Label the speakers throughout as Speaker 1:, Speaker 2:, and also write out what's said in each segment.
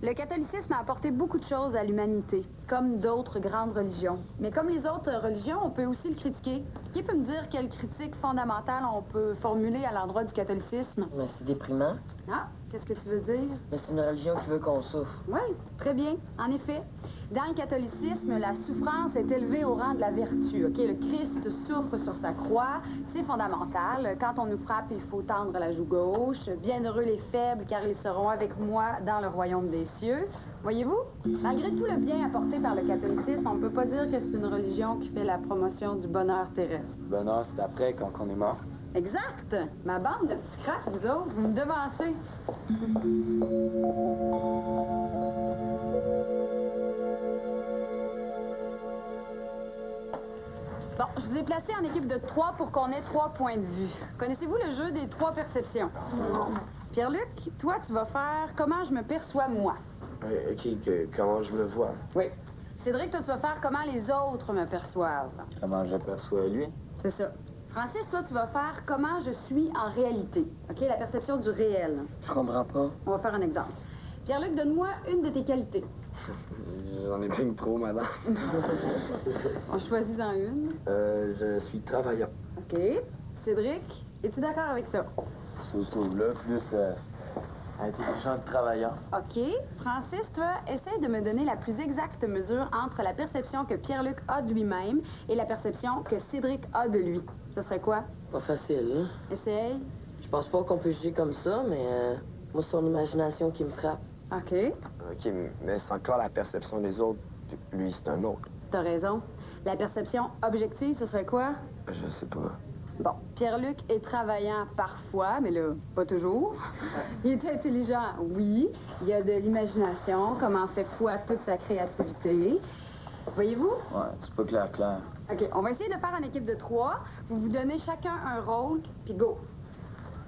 Speaker 1: Le catholicisme a apporté beaucoup de choses à l'humanité, comme d'autres grandes religions. Mais comme les autres religions, on peut aussi le critiquer. Qui peut me dire quelle critique fondamentale on peut formuler à l'endroit du catholicisme?
Speaker 2: Mais c'est déprimant.
Speaker 1: Ah, qu'est-ce que tu veux dire?
Speaker 2: Mais c'est une religion qui veut qu'on souffre.
Speaker 1: Oui, très bien, en effet. Dans le catholicisme, la souffrance est élevée au rang de la vertu. OK, le Christ souffre sur sa croix, c'est fondamental. Quand on nous frappe, il faut tendre la joue gauche. Bienheureux les faibles, car ils seront avec moi dans le royaume des cieux. Voyez-vous, malgré tout le bien apporté par le catholicisme, on ne peut pas dire que c'est une religion qui fait la promotion du bonheur terrestre.
Speaker 3: Le bonheur, c'est après, quand on est mort.
Speaker 1: Exact! Ma bande de petits cracks, vous autres, vous me devancez. Bon, je vous ai placé en équipe de 3 pour qu'on ait 3 points de vue. Connaissez-vous le jeu des 3 perceptions? Non. Pierre-Luc, toi, tu vas faire comment je me perçois moi.
Speaker 4: Comment je me vois?
Speaker 1: Oui. Cédric, toi, tu vas faire comment les autres me perçoivent.
Speaker 3: Comment je perçois lui?
Speaker 1: C'est ça. Francis, toi, tu vas faire comment je suis en réalité. OK, la perception du réel.
Speaker 2: Je comprends pas.
Speaker 1: On va faire un exemple. Pierre-Luc, donne-moi une de tes qualités.
Speaker 4: J'en ai bien trop, madame.
Speaker 1: On choisit-en une.
Speaker 4: Je suis travaillant.
Speaker 1: OK. Cédric, es-tu d'accord avec ça?
Speaker 3: Là, plus intelligent que travaillant.
Speaker 1: OK. Francis, toi, essaye de me donner la plus exacte mesure entre la perception que Pierre-Luc a de lui-même et la perception que Cédric a de lui. Ce serait quoi?
Speaker 2: Pas facile, hein?
Speaker 1: Essaye.
Speaker 2: Je pense pas qu'on peut juger comme ça, mais moi, c'est son imagination qui me frappe.
Speaker 1: OK.
Speaker 4: OK, mais c'est encore la perception des autres. Lui, c'est un autre.
Speaker 1: T'as raison. La perception objective, ce serait quoi?
Speaker 4: Je sais pas.
Speaker 1: Bon, Pierre-Luc est travaillant parfois, mais là, pas toujours. Il est intelligent, oui. Il a de l'imagination, comme en fait foi toute sa créativité. Voyez-vous?
Speaker 3: Ouais, c'est pas clair.
Speaker 1: OK, on va essayer de faire une équipe de 3. Vous vous donnez chacun un rôle, puis go.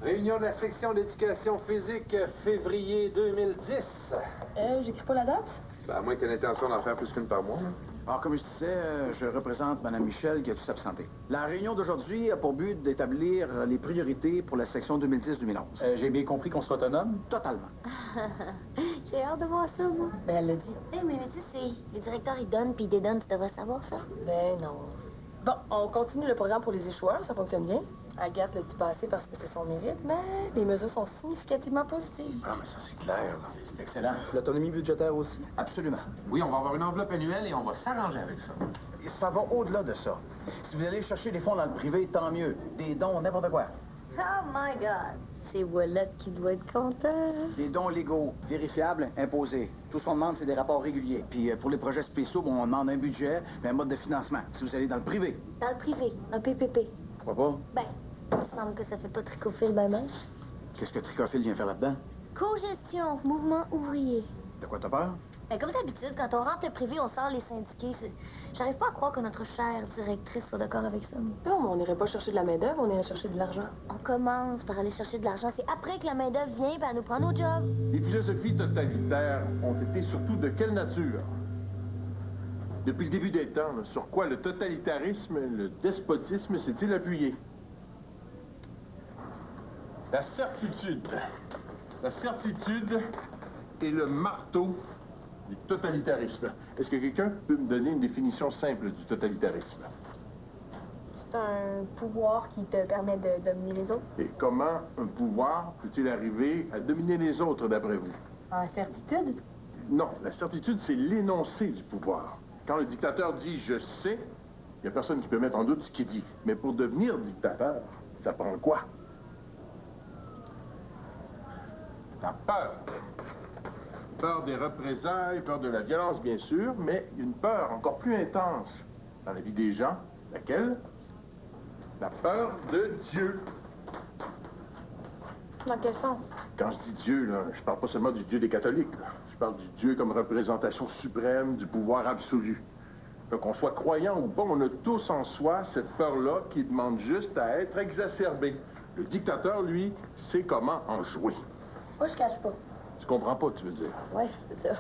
Speaker 5: Réunion de la section d'éducation physique, février 2010.
Speaker 1: J'écris pas la date?
Speaker 5: Ben, à moins que tu aies l'intention d'en faire plus qu'une par mois.
Speaker 6: Alors, comme je disais, je représente Mme Michel qui a dû s'absenter. La réunion d'aujourd'hui a pour but d'établir les priorités pour la section 2010-2011.
Speaker 3: J'ai bien compris qu'on soit autonome?
Speaker 6: Totalement.
Speaker 7: J'ai hâte de voir ça, moi.
Speaker 2: Ben, elle l'a dit.
Speaker 7: Mais tu sais, les directeurs, ils donnent puis ils dédonnent. Tu devrais savoir ça.
Speaker 2: Ben, non. Bon, on continue le programme pour les échoueurs, ça fonctionne bien. Agathe l'a dit passer parce que c'est son mérite, mais les mesures sont significativement positives.
Speaker 5: Ah, mais ça, c'est clair.
Speaker 6: C'est excellent.
Speaker 4: L'autonomie budgétaire aussi.
Speaker 6: Absolument.
Speaker 5: Oui, on va avoir une enveloppe annuelle et on va s'arranger avec ça.
Speaker 6: Et ça va au-delà de ça. Si vous allez chercher des fonds dans le privé, tant mieux. Des dons, n'importe quoi.
Speaker 7: Oh my God! C'est Wallet qui doit être content.
Speaker 6: Des dons légaux, vérifiables, imposés. Tout ce qu'on demande, c'est des rapports réguliers. Puis pour les projets spéciaux, bon, on demande un budget, puis un mode de financement. Si vous allez dans le privé.
Speaker 7: Dans le privé, un PPP.
Speaker 6: Pourquoi pas?
Speaker 7: Ben, il me semble que ça fait pas tricophile ben mèche.
Speaker 6: Qu'est-ce que Tricophile vient faire là-dedans?
Speaker 7: Co-gestion, mouvement ouvrier.
Speaker 6: De quoi t'as peur?
Speaker 7: Ben, comme d'habitude, quand on rentre le privé, on sort les syndiqués. J'arrive pas à croire que notre chère directrice soit d'accord avec ça.
Speaker 2: Non, mais on n'irait pas chercher de la main-d'œuvre, on irait chercher de l'argent.
Speaker 7: On commence par aller chercher de l'argent. C'est après que la main-d'œuvre vient, ben, elle nous prend nos jobs.
Speaker 5: Les philosophies totalitaires ont été surtout de quelle nature? Depuis le début des temps, là, sur quoi le totalitarisme, le despotisme s'est-il appuyé? La certitude. La certitude est le marteau du totalitarisme. Est-ce que quelqu'un peut me donner une définition simple du totalitarisme?
Speaker 8: C'est un pouvoir qui te permet de dominer les autres.
Speaker 5: Et comment un pouvoir peut-il arriver à dominer les autres, d'après vous?
Speaker 8: En certitude?
Speaker 5: Non, la certitude, c'est l'énoncé du pouvoir. Quand le dictateur dit « je sais », il n'y a personne qui peut mettre en doute ce qu'il dit. Mais pour devenir dictateur, ça prend quoi? La peur. Peur des représailles, peur de la violence, bien sûr, mais une peur encore plus intense dans la vie des gens. Laquelle? La peur de Dieu.
Speaker 8: Dans quel sens?
Speaker 5: Quand je dis Dieu, là, je parle pas seulement du Dieu des catholiques. Là. Je parle du Dieu comme représentation suprême du pouvoir absolu. Qu'on soit croyant ou pas, on a tous en soi cette peur-là qui demande juste à être exacerbée. Le dictateur, lui, sait comment en jouer.
Speaker 8: Moi, je cache pas.
Speaker 5: Tu comprends pas, tu veux dire?
Speaker 8: Ouais, c'est ça.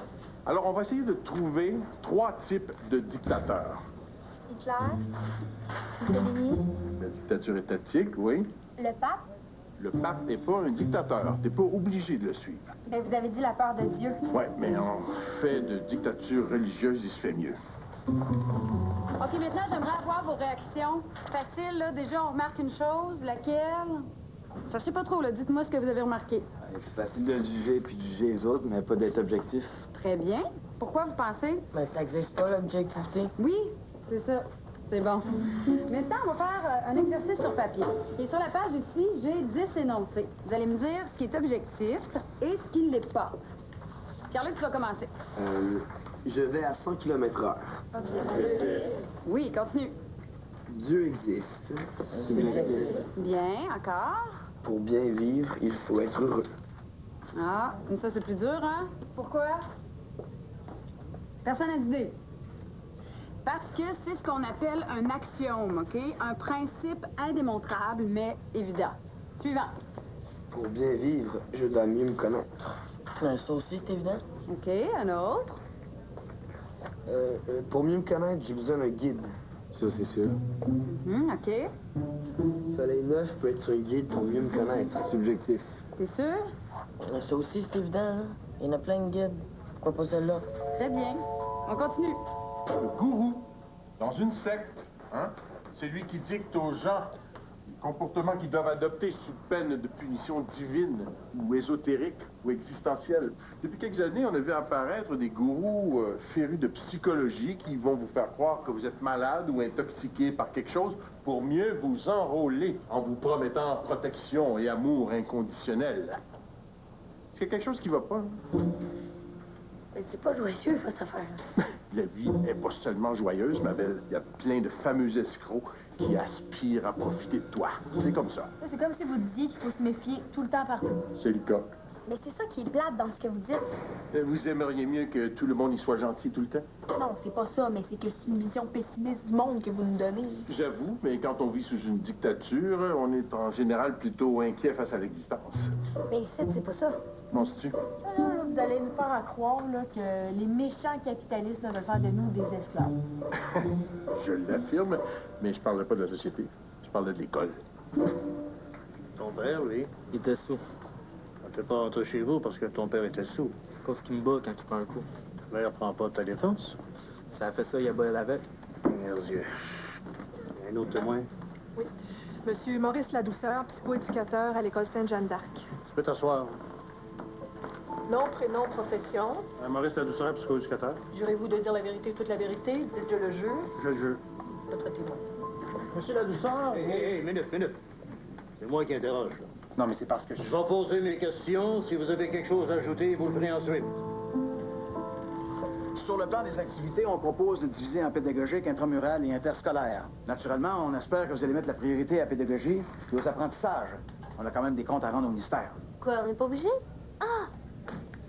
Speaker 5: Alors, on va essayer de trouver 3 types de dictateurs.
Speaker 8: Hitler, Mussolini,
Speaker 5: La dictature étatique, oui.
Speaker 8: le pape,
Speaker 5: Le pape n'est pas un dictateur. T'es pas obligé de le suivre.
Speaker 8: Ben, vous avez dit la peur de Dieu.
Speaker 5: Ouais, mais en fait de dictature religieuse, il se fait mieux.
Speaker 1: OK, maintenant, j'aimerais avoir vos réactions. Facile, là. Déjà, on remarque une chose. Laquelle? Cherchez pas trop, là. Dites-moi ce que vous avez remarqué.
Speaker 3: C'est facile de juger puis de juger les autres, mais pas d'être objectif.
Speaker 1: Très bien. Pourquoi vous pensez?
Speaker 2: Mais ça n'existe pas, l'objectivité.
Speaker 1: Oui, c'est ça. C'est bon. Maintenant, on va faire un exercice sur papier. Et sur la page ici, j'ai 10 énoncés. Vous allez me dire ce qui est objectif et ce qui ne l'est pas. Pierre-Luc, tu vas commencer.
Speaker 4: Je vais à 100 km/h.
Speaker 1: Oui, continue.
Speaker 4: Dieu existe.
Speaker 1: Bien, encore.
Speaker 4: Pour bien vivre, il faut être heureux.
Speaker 1: Ah, mais ça, c'est plus dur, hein? Pourquoi? Personne n'a d'idée. Parce que c'est ce qu'on appelle un axiome, OK? Un principe indémontrable, mais évident. Suivant.
Speaker 4: Pour bien vivre, je dois mieux me connaître.
Speaker 2: Ça aussi, c'est évident.
Speaker 1: OK, un autre.
Speaker 4: Pour mieux me connaître, j'ai besoin d'un guide.
Speaker 3: Ça, c'est sûr.
Speaker 1: OK.
Speaker 4: Soleil Neuf peut être un guide pour mieux me connaître.
Speaker 3: Subjectif.
Speaker 1: T'es sûr?
Speaker 2: Ça aussi, c'est évident. Hein? Il y en a plein de guides. Pourquoi pas celle-là?
Speaker 1: Très bien. On continue.
Speaker 5: Le gourou, dans une secte, hein, c'est lui qui dicte aux gens les comportements qu'ils doivent adopter sous peine de punition divine ou ésotérique ou existentielle. Depuis quelques années, on a vu apparaître des gourous férus de psychologie qui vont vous faire croire que vous êtes malade ou intoxiqué par quelque chose pour mieux vous enrôler en vous promettant protection et amour inconditionnel. Est-ce qu'il y a quelque chose qui va pas? Hein?
Speaker 7: Mais c'est pas joyeux, votre affaire.
Speaker 5: La vie n'est pas seulement joyeuse, ma belle. Il y a plein de fameux escrocs qui aspirent à profiter de toi. C'est comme ça.
Speaker 8: C'est comme si vous disiez qu'il faut se méfier tout le temps partout.
Speaker 5: C'est le cas.
Speaker 8: Mais c'est ça qui est plate dans ce que vous dites.
Speaker 5: Vous aimeriez mieux que tout le monde y soit gentil tout le temps?
Speaker 8: Non, c'est pas ça, mais c'est que c'est une vision pessimiste du monde que vous nous donnez.
Speaker 5: J'avoue, mais quand on vit sous une dictature, on est en général plutôt inquiet face à l'existence.
Speaker 8: Mais ici, c'est pas ça.
Speaker 5: Penses-tu?
Speaker 8: Vous allez nous faire à croire là, que les méchants capitalistes veulent faire de nous des esclaves.
Speaker 5: Je l'affirme, mais je parle pas de la société. Je parle de l'école.
Speaker 9: Ton père, lui, il était sous. T'es pas rentré chez vous parce que ton père était sous.
Speaker 3: Parce qu'il me bat quand il prend un coup.
Speaker 9: Ta mère prend pas ta défense.
Speaker 3: Ça a fait ça, il a bolé avec.
Speaker 9: Merde, Dieu. Un autre témoin.
Speaker 10: Oui. Monsieur Maurice Ladouceur, psychoéducateur à l'école Sainte-Jeanne d'Arc.
Speaker 9: Tu peux t'asseoir.
Speaker 10: Nom, prénom, profession.
Speaker 9: Maurice Ladouceur, psychoéducateur.
Speaker 10: Jurez-vous de dire la vérité, toute la vérité? Dites-le le jeu.
Speaker 9: Je le jure.
Speaker 10: Votre témoin.
Speaker 9: Monsieur Ladouceur. Hé, minute. C'est moi qui interroge, là.
Speaker 3: Non, mais c'est parce que
Speaker 9: Je vais poser mes questions. Si vous avez quelque chose à ajouter, vous le ferez ensuite.
Speaker 6: Sur le plan des activités, on propose de diviser en pédagogique, intramural et interscolaire. Naturellement, on espère que vous allez mettre la priorité à la pédagogie et aux apprentissages. On a quand même des comptes à rendre au ministère.
Speaker 7: Quoi, on n'est pas obligé? Ah!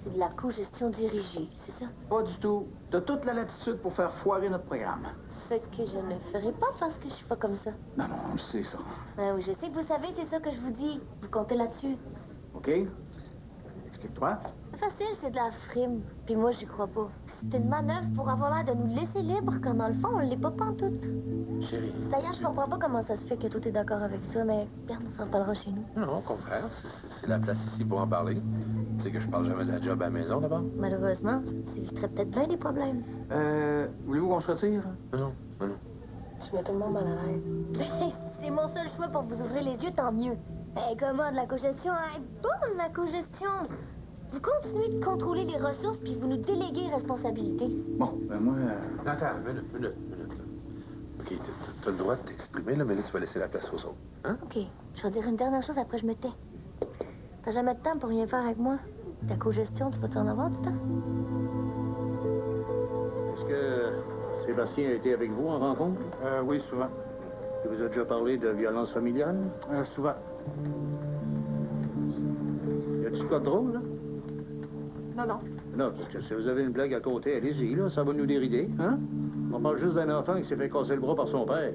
Speaker 7: C'est de la co-gestion dirigée, c'est ça?
Speaker 6: Pas du tout. T'as toute la latitude pour faire foirer notre programme.
Speaker 7: Ce que je ne ferai pas parce que je suis pas comme ça.
Speaker 6: Non, on le sait, ça.
Speaker 7: Ah oui, je sais que vous savez, c'est ça que je vous dis. Vous comptez là-dessus.
Speaker 6: OK? Explique-toi.
Speaker 7: C'est facile, c'est de la frime. Puis moi, j'y crois pas. C'est une manœuvre pour avoir l'air de nous laisser libres, quand dans le fond, on l'est pas pantoute.
Speaker 9: Chérie.
Speaker 7: D'ailleurs, je comprends pas comment ça se fait que tout est d'accord avec ça, mais regarde, on s'en parlera chez nous.
Speaker 11: Non, au contraire, c'est la place ici pour en parler. Tu sais que je parle jamais de la job à la maison, d'abord?
Speaker 7: Malheureusement, ça éviterait peut-être bien des problèmes.
Speaker 6: Voulez-vous qu'on se retire?
Speaker 11: Non.
Speaker 2: Tu mets tout le monde mal à l'aise.
Speaker 7: Ben, c'est mon seul choix pour vous ouvrir les yeux, tant mieux. Ben, comment de la cogestion? Bonne la cogestion! Vous continuez de contrôler les ressources, puis vous nous déléguez responsabilité.
Speaker 6: Bon, moi...
Speaker 11: Attends, minute. OK, t'as le droit de t'exprimer, là, mais là, tu vas laisser la place aux autres. Hein?
Speaker 7: OK, je vais dire une dernière chose, après je me tais. T'as jamais de temps pour rien faire avec moi? Ta cogestion, tu vas t'en avoir du temps?
Speaker 9: Est-ce que Sébastien a été avec vous en rencontre?
Speaker 3: Oui, souvent.
Speaker 9: Il vous a déjà parlé de violence familiale?
Speaker 3: Souvent.
Speaker 9: Y a-tu quoi de drôle, là?
Speaker 10: Non.
Speaker 9: Non, parce que si vous avez une blague à côté, allez-y, là, ça va nous dérider, hein? On parle juste d'un enfant qui s'est fait casser le bras par son père.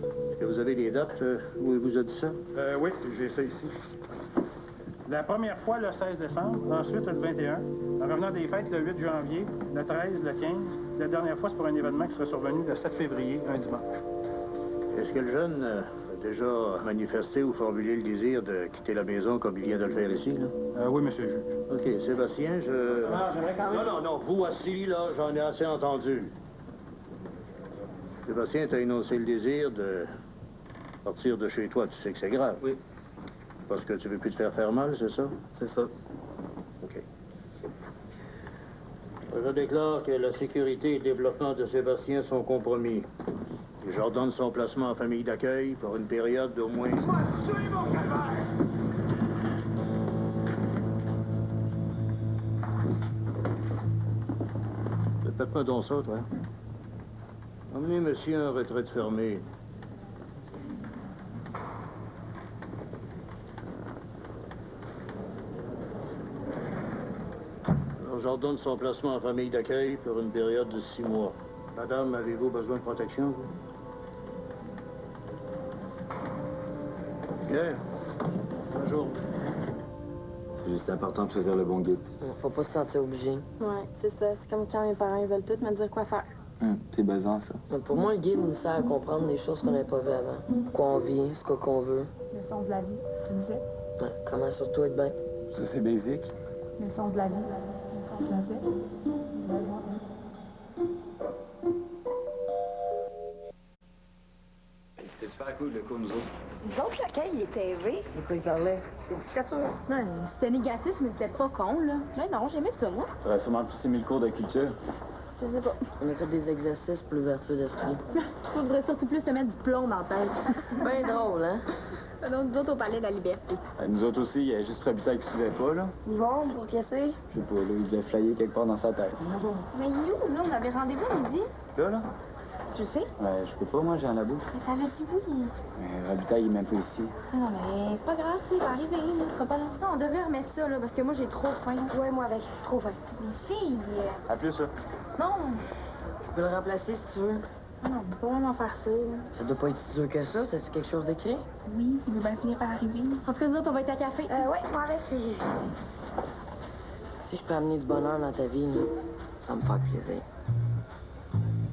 Speaker 9: Est-ce que vous avez des dates où il vous a dit ça?
Speaker 3: Oui, j'ai ça ici. La première fois, le 16 décembre, ensuite le 21, en revenant des fêtes, le 8 janvier, le 13, le 15. La dernière fois, c'est pour un événement qui serait survenu le 7 février, un dimanche.
Speaker 9: Est-ce que le jeune a déjà manifesté ou formulé le désir de quitter la maison comme il vient de le faire ici, là?
Speaker 3: Oui, monsieur le juge.
Speaker 9: OK, Sébastien, je...
Speaker 3: Non, j'aimerais quand même...
Speaker 9: Non, vous assis, là, j'en ai assez entendu. Sébastien, t'as énoncé le désir de partir de chez toi. Tu sais que c'est grave.
Speaker 12: Oui.
Speaker 9: Parce que tu veux plus te faire mal, c'est ça?
Speaker 12: C'est ça.
Speaker 9: OK. Je déclare que la sécurité et le développement de Sébastien sont compromis. Et j'ordonne son placement en famille d'accueil pour une période d'au moins... Faites-moi donc ça, toi. Emmenez monsieur en retraite fermée. Alors, j'ordonne son placement en famille d'accueil pour une période de 6 mois. Madame, avez-vous besoin de protection, vous? Pierre? Bonjour.
Speaker 12: C'est juste important de choisir le bon guide.
Speaker 2: Faut pas se sentir obligé.
Speaker 8: Ouais, c'est ça. C'est comme quand mes parents ils veulent tout me dire quoi faire.
Speaker 12: C'est besoin, ça.
Speaker 2: Pour moi, le guide nous sert à comprendre des choses qu'on n'avait pas vues avant. Quoi on vit, ce qu'on veut.
Speaker 8: Le sens de la vie, tu disais.
Speaker 2: Ouais, comment surtout être bien.
Speaker 12: Ça, c'est basic.
Speaker 8: Le sens de la vie, tu disais.
Speaker 12: C'était super cool, le coup, nous autres.
Speaker 1: Nous autres, l'accueil, il était élevé.
Speaker 2: De quoi il parlait?
Speaker 1: C'est dictature.
Speaker 8: Ouais, c'était négatif, mais c'était pas con, là. Ouais, non, j'aimais ça, moi.
Speaker 12: T'aurais sûrement plus aimé le cours de culture.
Speaker 8: Je sais pas.
Speaker 2: On a fait des exercices pour l'ouverture d'esprit.
Speaker 8: Faudrait surtout plus te mettre du plomb dans la tête.
Speaker 2: Ben drôle, hein?
Speaker 8: Donc, nous autres, au Palais de la Liberté.
Speaker 12: Nous autres aussi, il y a juste Robitaille qui suivait pas, là.
Speaker 2: Bon, pour casser?
Speaker 12: Je sais pas, là, il devait flyer quelque part dans sa tête.
Speaker 8: Mais nous, là, on avait rendez-vous à midi.
Speaker 12: Là?
Speaker 8: Tu le sais?
Speaker 12: Ouais, je peux pas, moi, j'ai un labo.
Speaker 8: Mais ça avait dit oui.
Speaker 12: Mais Robitaille, il est même pas ici.
Speaker 8: Mais non, mais c'est pas grave, ça, il va arriver, là. Ce sera pas long. Non, on devait remettre ça, là, parce que moi, j'ai trop faim.
Speaker 1: Ouais, moi avec. Trop faim.
Speaker 8: Les filles,
Speaker 12: À plus, ça.
Speaker 8: non.
Speaker 2: Je peux le remplacer si tu veux.
Speaker 8: Ah non, on peut pas vraiment faire ça, là.
Speaker 2: Ça doit pas être si dur que ça. T'as-tu quelque chose d'écrit?
Speaker 8: Oui, il veut bien finir par arriver. En tout cas, nous autres, on va être à café.
Speaker 1: Ouais, moi avec.
Speaker 2: Si je peux amener du bonheur dans ta vie, là, ça me fait plaisir.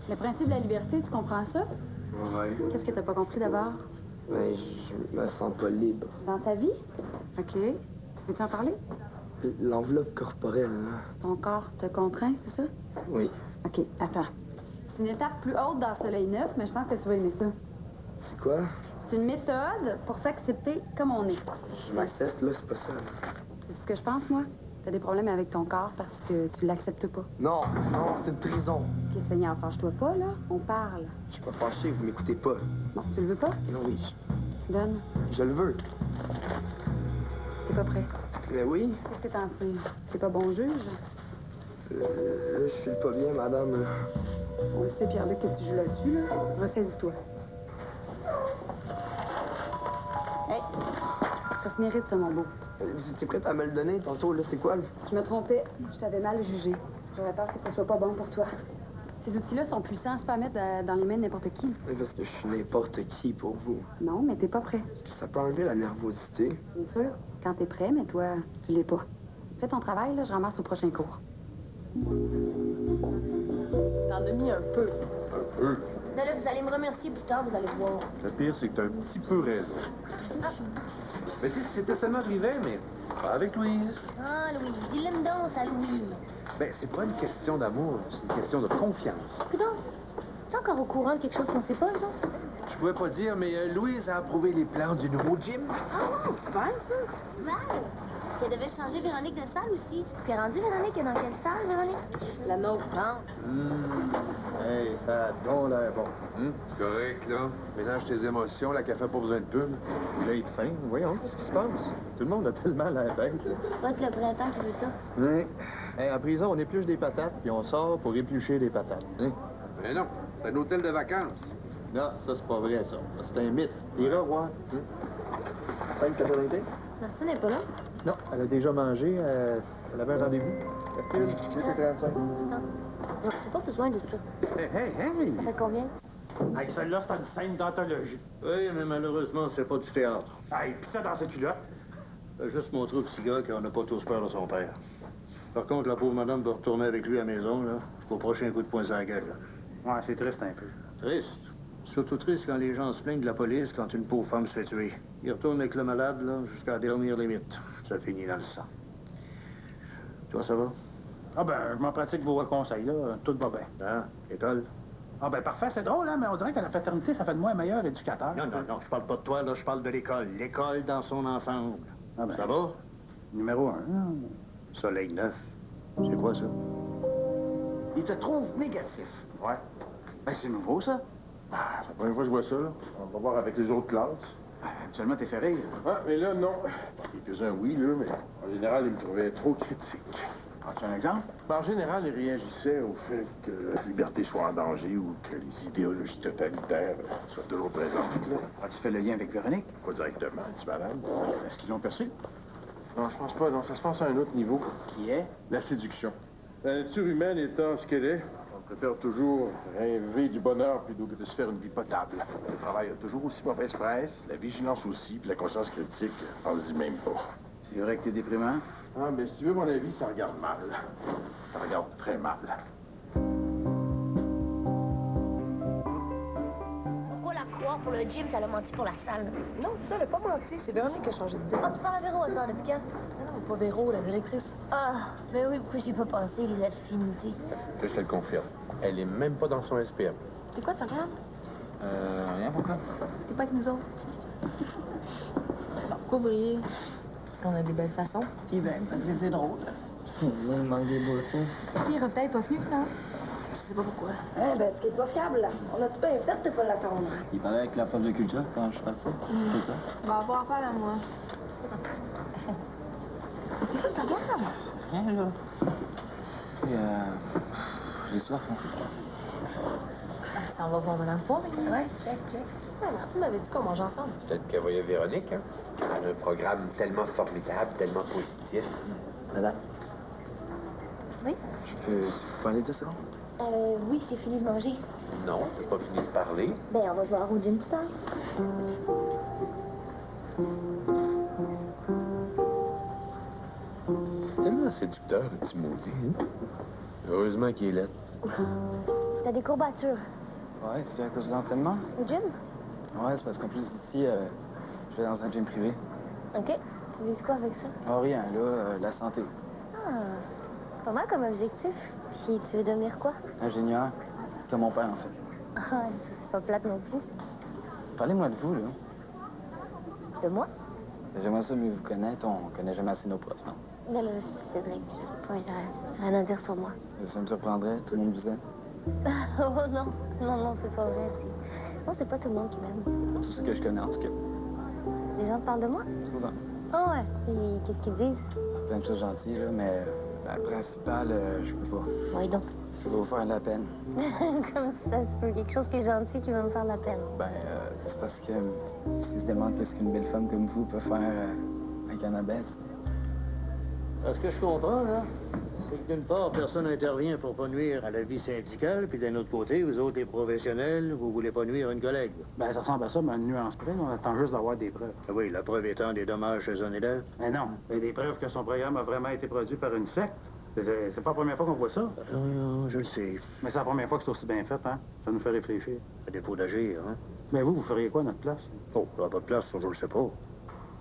Speaker 1: Le principe de la liberté, tu comprends ça?
Speaker 12: Ouais.
Speaker 1: Qu'est-ce que t'as pas compris d'abord?
Speaker 12: Ben, je me sens pas libre.
Speaker 1: Dans ta vie? OK. Veux-tu en parler?
Speaker 12: L'enveloppe corporelle, là.
Speaker 1: Ton corps te contraint, c'est ça?
Speaker 12: Oui.
Speaker 1: OK, attends. C'est une étape plus haute dans Soleil Neuf, mais je pense que tu vas aimer ça.
Speaker 12: C'est quoi?
Speaker 1: C'est une méthode pour s'accepter comme on est.
Speaker 12: Je m'accepte, là, c'est pas ça.
Speaker 1: C'est ce que je pense, moi. T'as des problèmes avec ton corps parce que tu l'acceptes pas.
Speaker 12: Non, non, c'est une prison.
Speaker 1: OK, Seigneur, fâche-toi pas, là. On parle.
Speaker 12: Je suis pas fâché, vous m'écoutez pas.
Speaker 1: Bon, tu le veux pas?
Speaker 12: Non, oui.
Speaker 1: Donne.
Speaker 12: Je le veux.
Speaker 1: T'es pas prêt.
Speaker 12: Mais oui.
Speaker 1: Qu'est-ce que t'en sais? T'es pas bon juge?
Speaker 12: Là, je suis pas bien, madame.
Speaker 1: On le sait, Pierre-Luc, que tu joues là-dessus, là. Ressaisis-toi. Hey! Ça se mérite, ça, mon beau.
Speaker 12: Vous étiez prête à me le donner tantôt, là, c'est quoi?
Speaker 1: Je me trompais. Je t'avais mal jugé. J'aurais peur que ce soit pas bon pour toi. Ces outils-là sont puissants, c'est pas à mettre dans les mains de n'importe qui.
Speaker 12: Oui, parce que je suis n'importe qui pour vous.
Speaker 1: Non, mais t'es pas prêt.
Speaker 12: Parce que ça peut enlever la nervosité.
Speaker 1: Bien sûr. Quand t'es prêt, mais toi, tu l'es pas. Fais ton travail, là, je ramasse au prochain cours.
Speaker 2: T'en as mis un peu.
Speaker 5: Un peu.
Speaker 7: Là, vous allez me remercier plus tard, vous allez voir.
Speaker 5: Le pire, c'est que t'as un petit peu raison.
Speaker 11: Mais tu sais, si c'était seulement privé, mais pas avec Louise.
Speaker 7: Ah, Louis, dis-le me donc, ça, Louis.
Speaker 11: Ben, c'est pas une question d'amour, c'est une question de confiance.
Speaker 7: Coudonc, t'es encore au courant de quelque chose qu'on sait pas, nous autres?
Speaker 11: Je pouvais pas dire, mais Louise a approuvé les plans du nouveau gym.
Speaker 7: Ah, super, ça. Super. Qu'elle devait changer Véronique de salle aussi. Parce qu'elle est rendue Véronique, elle est dans quelle salle, Véronique?
Speaker 2: La nôtre.
Speaker 7: Non.
Speaker 9: Hey, ça a donc l'air bon.
Speaker 11: Correct, là. Ménage tes émotions, la café a pas besoin de pub.
Speaker 9: Là, il te faim. Voyons, qu'est-ce qui se passe? Tout le monde a tellement l'air bête.
Speaker 7: Ça va être le printemps qui veut ça.
Speaker 9: Oui. Hey, en prison, on épluche des patates, puis on sort pour éplucher des patates. Hein?
Speaker 11: Mais non, c'est un hôtel de vacances.
Speaker 9: Non, ça, c'est pas vrai, ça. C'est un mythe. T'iras voir. 5,90?
Speaker 7: Martine n'est pas là?
Speaker 9: Non, elle a déjà mangé. Elle avait un rendez-vous. Calcul, 8,35.
Speaker 7: Non. Non, j'ai pas besoin de ça.
Speaker 11: Hey!
Speaker 7: Ça fait combien?
Speaker 3: Hey, celle-là, c'est une scène d'anthologie.
Speaker 9: Oui, mais malheureusement, c'est pas du théâtre.
Speaker 3: Hey, pis ça dans ses culottes.
Speaker 9: Juste montrer au petit gars qu'on n'a pas tous peur de son père. Par contre, la pauvre madame va retourner avec lui à la maison, là, au prochain coup de poing sur la gueule. Là.
Speaker 3: Ouais, c'est triste un peu.
Speaker 9: Triste. Surtout triste quand les gens se plaignent de la police quand une pauvre femme se fait tuer. Ils retournent avec le malade, là, jusqu'à la dernière limite. Ça finit dans le sang. Toi, ça va?
Speaker 3: Ah ben, je m'en pratique vos conseils, là. Tout va bien.
Speaker 9: Hein? École?
Speaker 3: Ah ben, parfait, c'est drôle, hein, mais on dirait que la fraternité, ça fait de moi un meilleur éducateur.
Speaker 9: Non, je parle pas de toi, là, je parle de l'école. L'école dans son ensemble.
Speaker 3: Ah ben,
Speaker 9: Ça va?
Speaker 3: Numéro 1.
Speaker 9: Soleil 9. C'est quoi, ça?
Speaker 6: Il te trouve négatif.
Speaker 5: Ouais.
Speaker 6: Ben, c'est nouveau, ça.
Speaker 5: Ah, c'est la première fois que je vois ça, là. On va voir avec les autres classes.
Speaker 6: Habituellement, t'es fait rire.
Speaker 5: Ah, mais là, non. Quelques-uns, oui, là, mais en général, ils me trouvaient trop critique.
Speaker 6: As-tu un exemple?
Speaker 5: Ben, en général, ils réagissaient au fait que la liberté soit en danger ou que les idéologies totalitaires soient toujours présentes, là.
Speaker 6: As-tu fait le lien avec Véronique?
Speaker 5: Pas directement, tu madame.
Speaker 6: Est-ce qu'ils l'ont perçu?
Speaker 5: Non, je pense pas. Non, ça se passe à un autre niveau.
Speaker 6: Qui est?
Speaker 5: La séduction. La nature humaine étant ce qu'elle est, on préfère toujours rêver du bonheur plutôt que de se faire une vie potable. Le travail a toujours aussi mauvaise presse, la vigilance aussi, puis la conscience critique, on se dit même pas.
Speaker 6: C'est vrai que t'es déprimant?
Speaker 5: Ah, mais si tu veux mon avis, ça regarde mal. Ça regarde très mal.
Speaker 7: Pourquoi la croire pour le gym, ça l'a menti pour la salle?
Speaker 2: Non, ça, elle a pas menti. C'est Véronique qui a changé d'idée.
Speaker 7: Ah, tu parles à Véro, attends, depuis quand?
Speaker 2: Non, pas Véro, la directrice.
Speaker 7: Ah, ben oui, pourquoi j'y ai pas pensé, les affinités.
Speaker 11: Que je te le confirme. Elle est même pas dans son SPM.
Speaker 2: C'est quoi, tu regardes?
Speaker 12: Rien, pourquoi?
Speaker 2: T'es pas avec nous autres. Pourquoi vous riez? Parce qu'on a des belles façons. Puis ben, parce que c'est drôle.
Speaker 12: Il manque des bouts.
Speaker 2: Puis Raphaël est pas venu, finalement. Je sais pas pourquoi.
Speaker 1: Eh ben, ce qui est pas fiable, là. On a-tu bien fait de pas l'attendre?
Speaker 12: Il parlait avec la prof de culture quand je suis parti. C'est ça?
Speaker 8: On va avoir affaire à moi.
Speaker 2: C'est quoi, ça regarde?
Speaker 12: Rien, là. Puis, j'ai soif, hein.
Speaker 2: Ça, on va voir Madame Ford, mais... Ouais, check. Ouais, Martine m'avait dit qu'on mange ensemble.
Speaker 11: Peut-être qu'elle voyait Véronique, hein? Elle a un programme tellement formidable, tellement positif.
Speaker 12: Madame,
Speaker 7: Oui?
Speaker 12: je peux parler 2 secondes?
Speaker 7: Oui, j'ai fini de manger.
Speaker 11: Non, t'as pas fini de parler.
Speaker 7: Ben, on va se voir au gym plus tard.
Speaker 11: Tellement séducteur, le petit maudit. Hein? Heureusement qu'il est laid.
Speaker 7: T'as des courbatures.
Speaker 12: Ouais, c'est à cause de l'entraînement?
Speaker 7: Au gym?
Speaker 12: Ouais, c'est parce qu'en plus, ici, je vais dans un gym privé.
Speaker 7: OK. Tu vises quoi avec ça?
Speaker 12: Ah, rien, là, la santé.
Speaker 7: Ah, pas mal comme objectif. Puis tu veux devenir quoi?
Speaker 12: Ingénieur, comme mon père, en fait.
Speaker 7: Ah, ça, c'est pas plate non plus.
Speaker 12: Parlez-moi de vous, là.
Speaker 7: De moi?
Speaker 12: J'aimerais ça mieux vous connaître. On connaît jamais assez nos profs, non?
Speaker 7: Ben là, Cédric, je sais pas, il a rien à dire sur moi.
Speaker 12: Ça me surprendrait, tout le monde vous aime.
Speaker 7: Oh non, non, c'est pas vrai. Non, c'est pas tout le monde qui m'aime.
Speaker 12: Tout ce que je connais, en tout cas.
Speaker 7: Les gens te parlent de moi?
Speaker 12: Souvent.
Speaker 7: Ah ouais. Et qu'est-ce qu'ils disent?
Speaker 12: Plein de choses gentilles, là, mais la principale, je peux pas.
Speaker 7: Oui, donc.
Speaker 12: Ça va vous faire de la peine.
Speaker 7: Comme ça se peut. Quelque chose qui est gentil qui va me faire de la peine.
Speaker 12: Ben, c'est parce que s'ils se demandent qu'est-ce qu'une belle femme comme vous peut faire avec un abaisse.
Speaker 9: Ce que je comprends, là, c'est que d'une part, personne n'intervient pour pas nuire à la vie syndicale, puis d'un autre côté, vous autres, les professionnels, vous voulez pas nuire à une collègue.
Speaker 3: Ben, ça ressemble à ça, mais une nuance près. On attend juste d'avoir des preuves.
Speaker 9: Ah oui, la preuve étant des dommages chez un élève.
Speaker 3: Mais non, il y a des preuves que son programme a vraiment été produit par une secte. C'est pas la première fois qu'on voit ça.
Speaker 9: Non, je le sais.
Speaker 3: Mais c'est la première fois que c'est aussi bien fait, hein? Ça nous fait réfléchir.
Speaker 9: À défaut d'agir, hein?
Speaker 3: Mais vous feriez quoi à notre place?
Speaker 9: Oh, à votre place, ça, je le sais pas.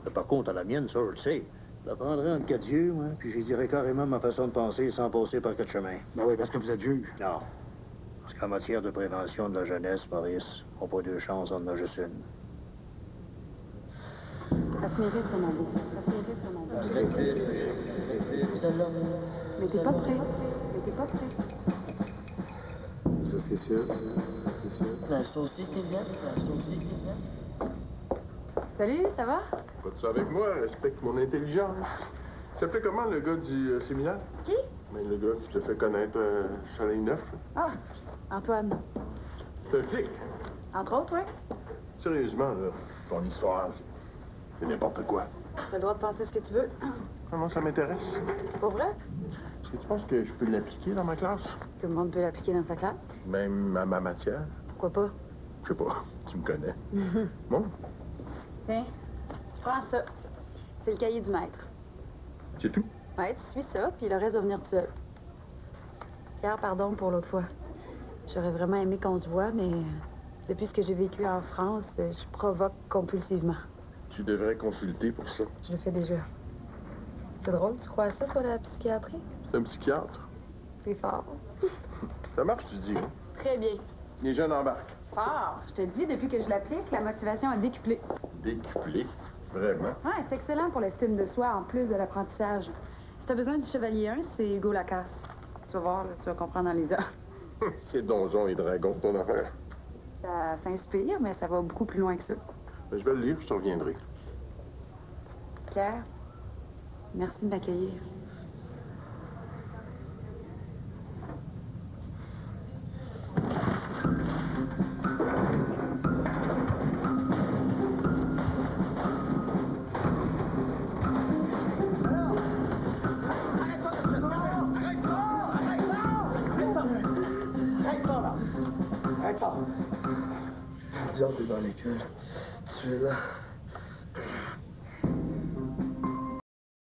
Speaker 9: Mais par contre, à la mienne, ça, je le sais. Je la prendrais entre 4 yeux, moi, puis j'y dirais carrément ma façon de penser sans passer par 4 chemins.
Speaker 3: Ben oui, parce que vous êtes juge.
Speaker 9: Non. Parce qu'en matière de prévention de la jeunesse, Maurice, on n'a pas 2 chances, on en a juste une.
Speaker 1: Ça se mérite, ça, mon beau. Ça se mérite, ça, mon beau. Mais t'es pas prêt. Mais t'es pas prêt.
Speaker 12: Ça, c'est sûr. Ça, c'est sûr.
Speaker 2: La saucisse, c'est bien. La saucisse, c'est bien.
Speaker 1: Salut, ça va?
Speaker 5: Pas de ça avec moi, respecte mon intelligence. Il s'appelait comment, le gars du séminaire?
Speaker 1: Qui?
Speaker 5: Mais le gars qui te fait connaître Soleil 9.
Speaker 1: Ah, Antoine.
Speaker 5: C'est un flic.
Speaker 1: Entre autres, oui.
Speaker 5: Sérieusement, là, ton histoire, c'est n'importe quoi.
Speaker 1: T'as le droit de penser ce que tu veux.
Speaker 5: Comment ça m'intéresse?
Speaker 1: Pour vrai?
Speaker 5: Est-ce que tu penses que je peux l'appliquer dans ma classe?
Speaker 1: Tout le monde peut l'appliquer dans sa classe.
Speaker 5: Même à ma matière?
Speaker 1: Pourquoi pas?
Speaker 5: Je sais pas, tu me connais. Bon,
Speaker 1: Tiens, tu prends ça. C'est le cahier du maître.
Speaker 5: c'est tout.
Speaker 1: Ouais, tu suis ça, puis le reste va venir tout seul. Pierre, pardon pour l'autre fois. J'aurais vraiment aimé qu'on se voit, mais Depuis ce que j'ai vécu en France, je provoque compulsivement.
Speaker 5: Tu devrais consulter pour ça.
Speaker 1: Je le fais déjà. C'est drôle, tu crois à ça, toi, la psychiatrie?
Speaker 5: C'est un psychiatre.
Speaker 1: C'est fort.
Speaker 5: Ça marche, tu dis, hein?
Speaker 1: Très bien.
Speaker 5: Les jeunes embarquent.
Speaker 1: Fort. Je te dis, depuis que je l'applique, la motivation a décuplé.
Speaker 5: Décuplé? Vraiment?
Speaker 1: Ouais, c'est excellent pour l'estime de soi, en plus de l'apprentissage. Si t'as besoin du Chevalier 1, c'est Hugo Lacasse. Tu vas voir, là, tu vas comprendre dans les heures.
Speaker 5: C'est Donjons et Dragons, ton affaire.
Speaker 1: Ça s'inspire, mais ça va beaucoup plus loin que ça.
Speaker 5: Ben, je vais le lire, je te reviendrai.
Speaker 1: Pierre, merci de m'accueillir.
Speaker 13: Arrête ça! Dis-en, t'es dans l'école. Tu es là.